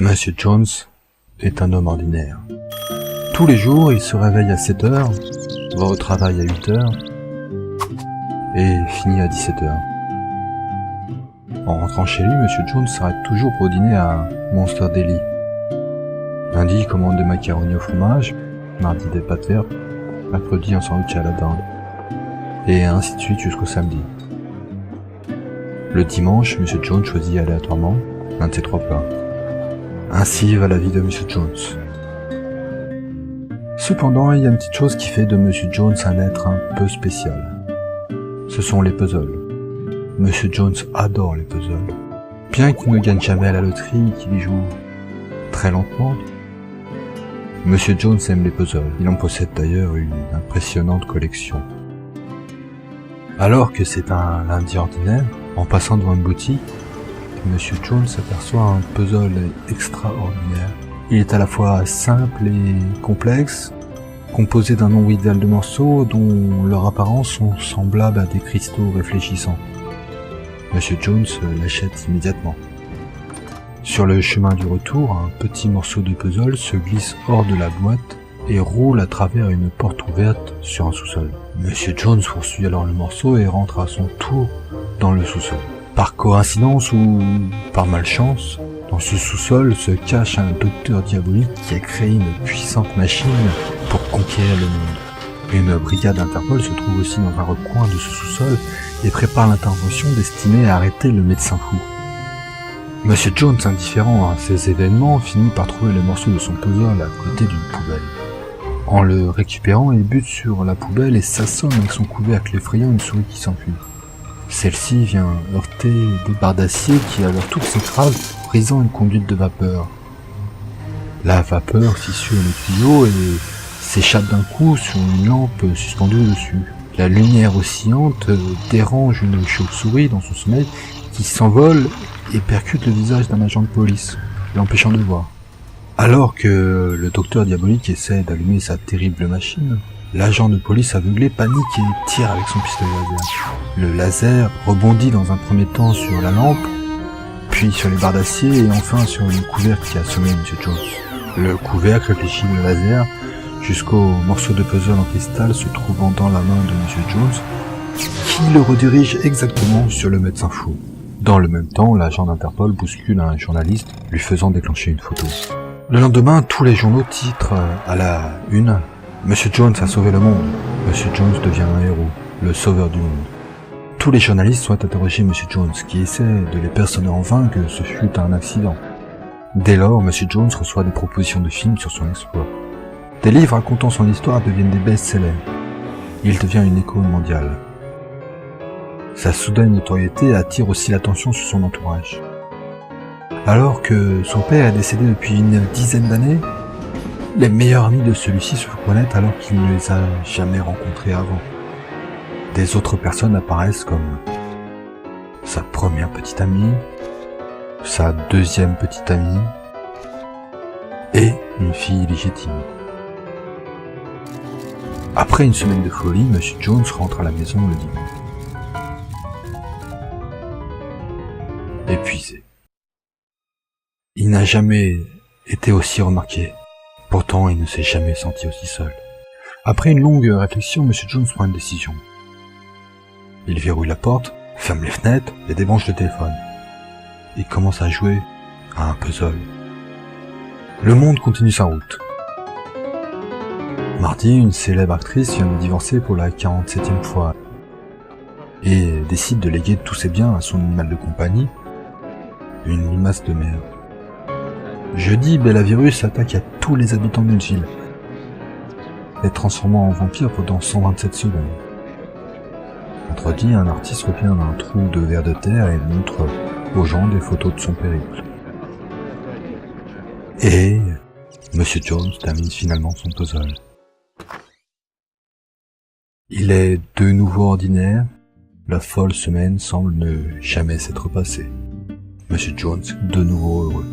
Monsieur Jones est un homme ordinaire. Tous les jours, il se réveille à 7 heures, va au travail à 8 heures et finit à 17 heures. En rentrant chez lui, Monsieur Jones s'arrête toujours pour dîner à Monster Deli. Lundi, il commande des macaronis au fromage, mardi des pâtes vertes, mercredi un sandwich à la dinde, et ainsi de suite jusqu'au samedi. Le dimanche, Monsieur Jones choisit aléatoirement un de ces 3 plats. Ainsi va la vie de Monsieur Jones. Cependant, il y a une petite chose qui fait de Monsieur Jones un être un peu spécial. Ce sont les puzzles. Monsieur Jones adore les puzzles. Bien qu'il ne gagne jamais à la loterie et qu'il y joue très lentement, Monsieur Jones aime les puzzles. Il en possède d'ailleurs une impressionnante collection. Alors que c'est un lundi ordinaire, en passant devant une boutique, Monsieur Jones aperçoit un puzzle extraordinaire. Il est à la fois simple et complexe, composé d'un nombre idéal de morceaux dont leur apparence sont semblables à des cristaux réfléchissants. Monsieur Jones l'achète immédiatement. Sur le chemin du retour, un petit morceau de puzzle se glisse hors de la boîte et roule à travers une porte ouverte sur un sous-sol. Monsieur Jones poursuit alors le morceau et rentre à son tour dans le sous-sol. Par coïncidence ou par malchance, dans ce sous-sol se cache un docteur diabolique qui a créé une puissante machine pour conquérir le monde. Une brigade Interpol se trouve aussi dans un recoin de ce sous-sol et prépare l'intervention destinée à arrêter le médecin fou. Monsieur Jones, indifférent à ces événements, finit par trouver le morceau de son puzzle à côté d'une poubelle. En le récupérant, il bute sur la poubelle et s'assomme avec son couvercle, effrayant une souris qui s'enfuit. Celle-ci vient heurter des barres d'acier qui à leur tour s'écrasent, brisant une conduite de vapeur. La vapeur fissure le tuyau et s'échappe d'un coup sur une lampe suspendue au-dessus. La lumière oscillante dérange une chauve-souris dans son sommeil qui s'envole et percute le visage d'un agent de police, l'empêchant de voir. Alors que le docteur diabolique essaie d'allumer sa terrible machine, l'agent de police aveuglé panique et tire avec son pistolet laser. Le laser rebondit dans un premier temps sur la lampe, puis sur les barres d'acier et enfin sur le couvercle qui a assommé M. Jones. Le couvercle réfléchit le laser jusqu'au morceau de puzzle en cristal se trouvant dans la main de M. Jones, qui le redirige exactement sur le médecin fou. Dans le même temps, l'agent d'Interpol bouscule un journaliste, lui faisant déclencher une photo. Le lendemain, tous les journaux titrent à la une « Monsieur Jones a sauvé le monde. Monsieur Jones devient un héros, le sauveur du monde. » Tous les journalistes souhaitent interroger Monsieur Jones, qui essaie de les persuader en vain que ce fut un accident. Dès lors, Monsieur Jones reçoit des propositions de films sur son exploit. Des livres racontant son histoire deviennent des best-sellers. Il devient une icône mondiale. Sa soudaine notoriété attire aussi l'attention sur son entourage. Alors que son père est décédé depuis une dizaine d'années, les meilleurs amis de celui-ci se connaissent alors qu'il ne les a jamais rencontrés avant. Des autres personnes apparaissent comme sa première petite amie, sa deuxième petite amie et une fille légitime. Après une semaine de folie, M. Jones rentre à la maison le dimanche. Épuisé. Il n'a jamais été aussi remarqué. Pourtant, il ne s'est jamais senti aussi seul. Après une longue réflexion, M. Jones prend une décision. Il verrouille la porte, ferme les fenêtres et débranche le téléphone. Il commence à jouer à un puzzle. Le monde continue sa route. Mardi, une célèbre actrice vient de divorcer pour la 47e fois et décide de léguer tous ses biens à son animal de compagnie, une limace de mer. Jeudi, Bellavirus attaque à tous les habitants d'une ville, les transformant en vampires pendant 127 secondes. Vendredi, un artiste revient d'un trou de vers de terre et montre aux gens des photos de son périple. Et Monsieur Jones termine finalement son puzzle. Il est de nouveau ordinaire, la folle semaine semble ne jamais s'être passée. Monsieur Jones, de nouveau heureux.